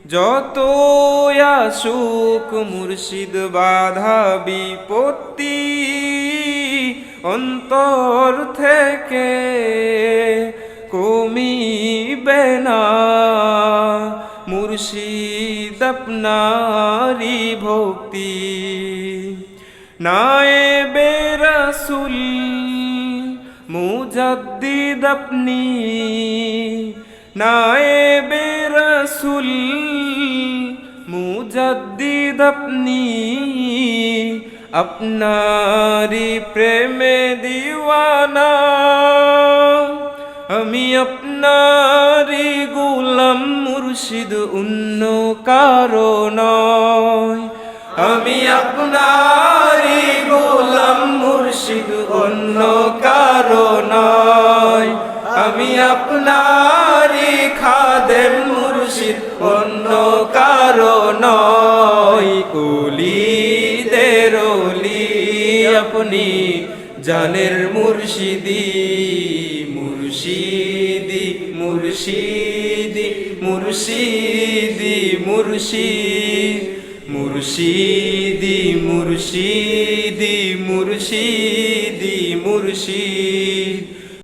যত আসুক মুর্শিদ বাধা বিপত্তি অন্তর থেকে কমিবে না। মুর্শিদ আপনারি ভক্তি নায়েবে রাসূল মুজাদ্দিদ আপনি, নায়েবে রাসূল মুজাদ্দিদ আপনি, আপনারি প্রেমে দিওয়ানা। আমি আপনারি গোলাম মুর্শিদ অন্য কারো নয়। আমি আপনারি গোলাম মুর্শিদ অন্য কারো নয়। আমি আপনারি খাদেম মুর্শিদ অন্য কারো নয়। ওলিদের ওলি আপনি জানের মুর্শিদি, মুর্শিদি মুর্শিদি মুর্শিদি মুর্শিদ, মুর্শিদি মুর্শিদি মুর্শিদি মুর্শিদ।